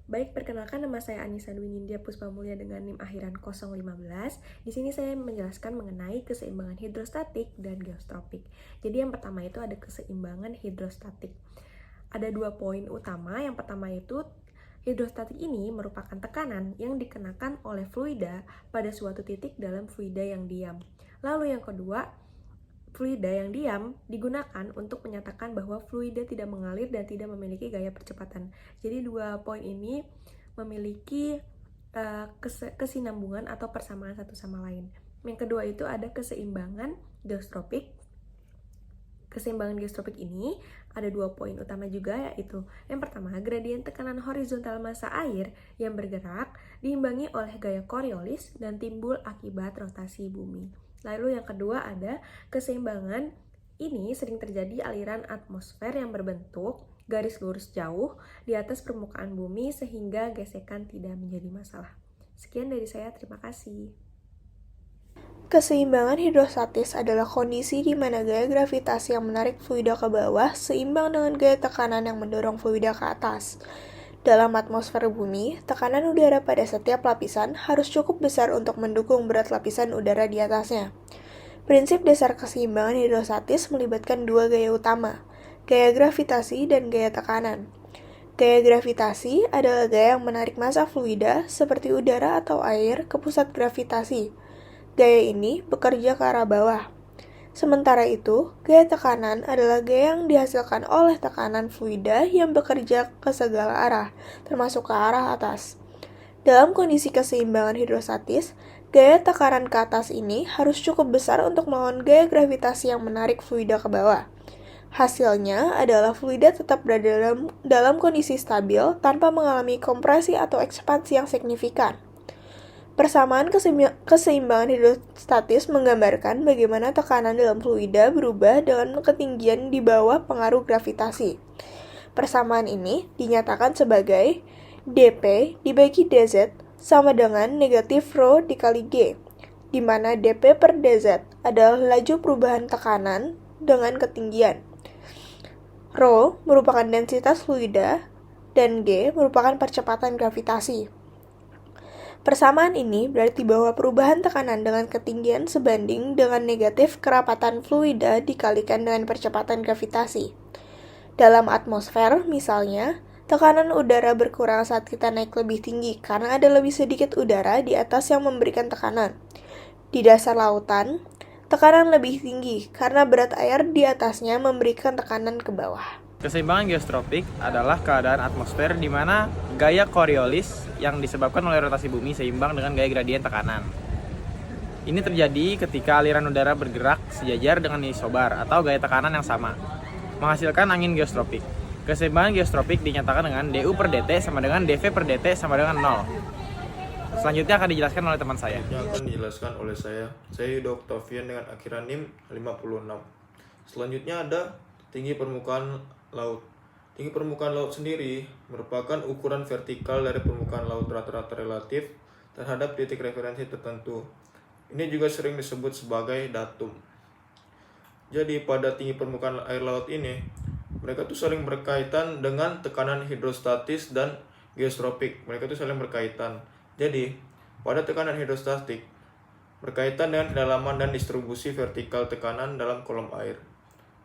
Baik, perkenalkan nama saya Anissa Dwi Nindya Puspamulya dengan NIM akhiran 015. Di sini saya menjelaskan mengenai keseimbangan hidrostatik dan geostropik. Jadi yang pertama itu ada keseimbangan hidrostatik. Ada 2 poin utama. Yang pertama itu hidrostatik ini merupakan tekanan yang dikenakan oleh fluida pada suatu titik dalam fluida yang diam. Lalu yang kedua, fluida yang diam digunakan untuk menyatakan bahwa fluida tidak mengalir dan tidak memiliki gaya percepatan. Jadi 2 poin ini memiliki kesinambungan atau persamaan satu sama lain. Yang kedua itu ada keseimbangan geostropik. Keseimbangan geostropik ini ada 2 poin utama juga, yaitu yang pertama, gradien tekanan horizontal massa air yang bergerak diimbangi oleh gaya Coriolis dan timbul akibat rotasi bumi. Lalu yang kedua ada keseimbangan ini sering terjadi aliran atmosfer yang berbentuk garis lurus jauh di atas permukaan bumi sehingga gesekan tidak menjadi masalah. Sekian dari saya, terima kasih. Keseimbangan hidrostatis adalah kondisi di mana gaya gravitasi yang menarik fluida ke bawah seimbang dengan gaya tekanan yang mendorong fluida ke atas. Dalam atmosfer bumi, tekanan udara pada setiap lapisan harus cukup besar untuk mendukung berat lapisan udara di atasnya. Prinsip dasar keseimbangan hidrostatis melibatkan 2 gaya utama, gaya gravitasi dan gaya tekanan. Gaya gravitasi adalah gaya yang menarik massa fluida seperti udara atau air ke pusat gravitasi. Gaya ini bekerja ke arah bawah. Sementara itu, gaya tekanan adalah gaya yang dihasilkan oleh tekanan fluida yang bekerja ke segala arah, termasuk ke arah atas. Dalam kondisi keseimbangan hidrostatis, gaya tekanan ke atas ini harus cukup besar untuk melawan gaya gravitasi yang menarik fluida ke bawah. Hasilnya adalah fluida tetap berada dalam kondisi stabil tanpa mengalami kompresi atau ekspansi yang signifikan. Persamaan keseimbangan hidrostatis menggambarkan bagaimana tekanan dalam fluida berubah dengan ketinggian di bawah pengaruh gravitasi. Persamaan ini dinyatakan sebagai dP dibagi dz sama dengan negatif rho dikali g, di mana dP per dz adalah laju perubahan tekanan dengan ketinggian. Rho merupakan densitas fluida dan g merupakan percepatan gravitasi. Persamaan ini berarti bahwa perubahan tekanan dengan ketinggian sebanding dengan negatif kerapatan fluida dikalikan dengan percepatan gravitasi. Dalam atmosfer, misalnya, tekanan udara berkurang saat kita naik lebih tinggi karena ada lebih sedikit udara di atas yang memberikan tekanan. Di dasar lautan, tekanan lebih tinggi karena berat air di atasnya memberikan tekanan ke bawah. Keseimbangan geostropik adalah keadaan atmosfer di mana gaya Coriolis yang disebabkan oleh rotasi bumi seimbang dengan gaya gradien tekanan. Ini terjadi ketika aliran udara bergerak sejajar dengan isobar atau gaya tekanan yang sama, menghasilkan angin geostropik. Keseimbangan geostropik dinyatakan dengan du per dt sama dengan dv per dt sama dengan 0. Selanjutnya akan dijelaskan oleh teman saya. Akan dijelaskan oleh saya Yudo Octavian dengan akhiran NIM 56. Selanjutnya ada tinggi permukaan laut. Tinggi permukaan laut sendiri merupakan ukuran vertikal dari permukaan laut rata-rata relatif terhadap titik referensi tertentu. Ini juga sering disebut sebagai datum. Jadi pada tinggi permukaan air laut ini, mereka tuh saling berkaitan dengan tekanan hidrostatis dan geostropik. Mereka tuh saling berkaitan. Jadi pada tekanan hidrostatik berkaitan dengan kedalaman dan distribusi vertikal tekanan dalam kolom air.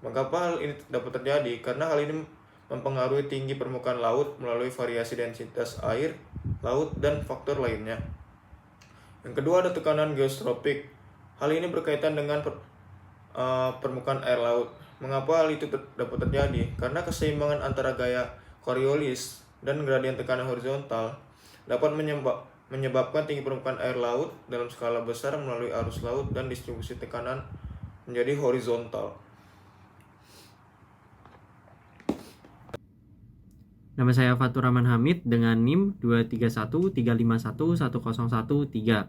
Mengapa hal ini dapat terjadi? Karena hal ini mempengaruhi tinggi permukaan laut melalui variasi densitas air, laut, dan faktor lainnya. Yang kedua ada tekanan geostropik. Hal ini berkaitan dengan permukaan air laut. Mengapa hal itu dapat terjadi? Karena keseimbangan antara gaya Coriolis dan gradien tekanan horizontal dapat menyebabkan tinggi permukaan air laut dalam skala besar melalui arus laut dan distribusi tekanan menjadi horizontal. Nama saya Fatur Rahman Hamid dengan NIM 23135110113.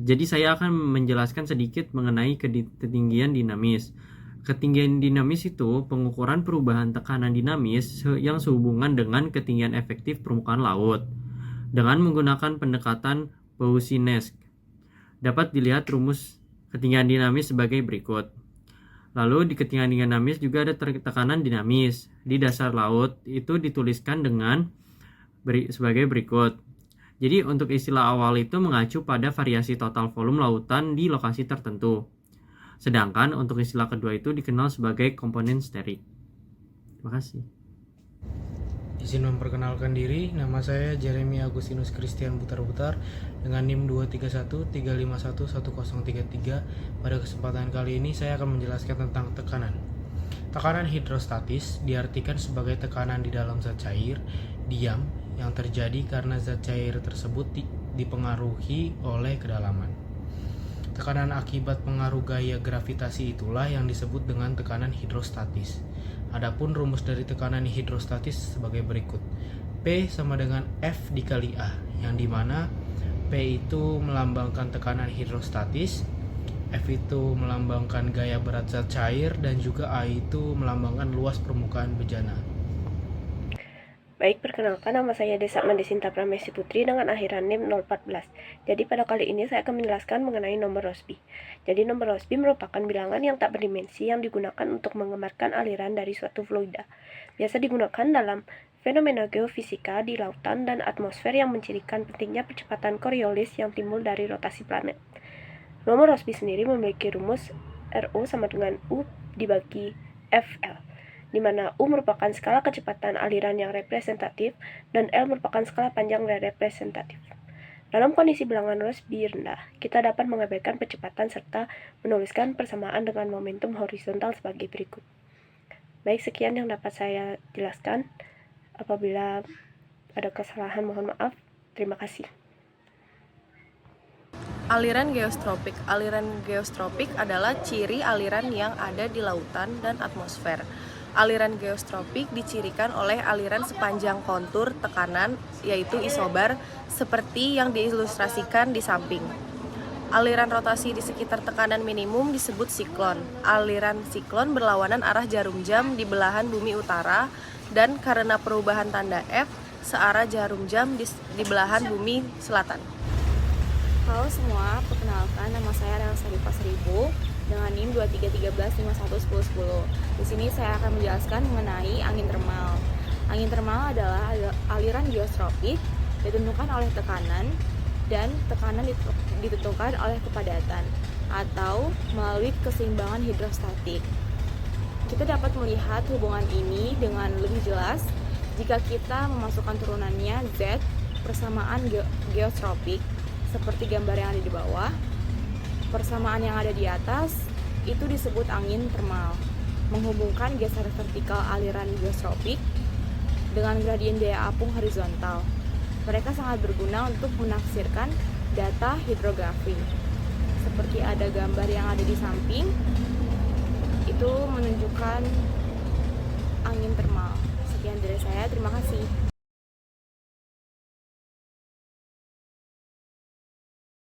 Jadi saya akan menjelaskan sedikit mengenai ketinggian dinamis. Ketinggian dinamis itu pengukuran perubahan tekanan dinamis yang sehubungan dengan ketinggian efektif permukaan laut. Dengan menggunakan pendekatan Boussinesq, dapat dilihat rumus ketinggian dinamis sebagai berikut. Lalu di ketinggian dinamis juga ada tekanan dinamis. Di dasar laut itu dituliskan dengan sebagai berikut. Jadi untuk istilah awal itu mengacu pada variasi total volume lautan di lokasi tertentu. Sedangkan untuk istilah kedua itu dikenal sebagai komponen sterik. Terima kasih. Izin memperkenalkan diri, nama saya Jeremy Agustinus Christian Butar-Butar dengan NIM 23135111033. Pada kesempatan kali ini saya akan menjelaskan tentang tekanan. Tekanan hidrostatis diartikan sebagai tekanan di dalam zat cair, diam, yang terjadi karena zat cair tersebut dipengaruhi oleh kedalaman. Tekanan akibat pengaruh gaya gravitasi itulah yang disebut dengan tekanan hidrostatis. Adapun rumus dari tekanan hidrostatis sebagai berikut. P sama dengan F dikali A, yang dimana P itu melambangkan tekanan hidrostatis, F itu melambangkan gaya berat zat cair, dan juga A itu melambangkan luas permukaan bejana. Baik, perkenalkan nama saya Desa Mandesinta Pramesi Putri dengan akhiran NIM 014. Jadi pada kali ini saya akan menjelaskan mengenai nomor Rossby. Jadi nomor Rossby merupakan bilangan yang tak berdimensi yang digunakan untuk menggambarkan aliran dari suatu fluida. Biasa digunakan dalam fenomena geofisika di lautan dan atmosfer yang mencirikan pentingnya percepatan Coriolis yang timbul dari rotasi planet. Nomor Rossby sendiri memiliki rumus RO sama dengan U dibagi FL, di mana U merupakan skala kecepatan aliran yang representatif dan L merupakan skala panjang yang representatif. Dalam kondisi bilangan Rossby rendah, kita dapat mengabaikan percepatan serta menuliskan persamaan dengan momentum horizontal sebagai berikut. Baik, sekian yang dapat saya jelaskan. Apabila ada kesalahan mohon maaf. Terima kasih. Aliran geostropik. Aliran geostropik adalah ciri aliran yang ada di lautan dan atmosfer. Aliran geostropik dicirikan oleh aliran sepanjang kontur tekanan, yaitu isobar, seperti yang diilustrasikan di samping. Aliran rotasi di sekitar tekanan minimum disebut siklon. Aliran siklon berlawanan arah jarum jam di belahan bumi utara, dan karena perubahan tanda F, searah jarum jam di belahan bumi selatan. Halo semua, perkenalkan nama saya Rel Sarifah Seribu dengan NIM 2313511010. Di sini saya akan menjelaskan mengenai angin termal. Angin termal adalah aliran geostropik ditentukan oleh tekanan, dan tekanan ditentukan oleh kepadatan atau melalui keseimbangan hidrostatik. Kita dapat melihat hubungan ini dengan lebih jelas jika kita memasukkan turunannya Z persamaan geostropik seperti gambar yang ada di bawah. Persamaan yang ada di atas itu disebut angin termal, menghubungkan geser vertikal aliran geostropik dengan gradien daya apung horizontal. Mereka sangat berguna untuk menafsirkan data hidrografi. Seperti ada gambar yang ada di samping, itu menunjukkan angin termal. Sekian dari saya, terima kasih.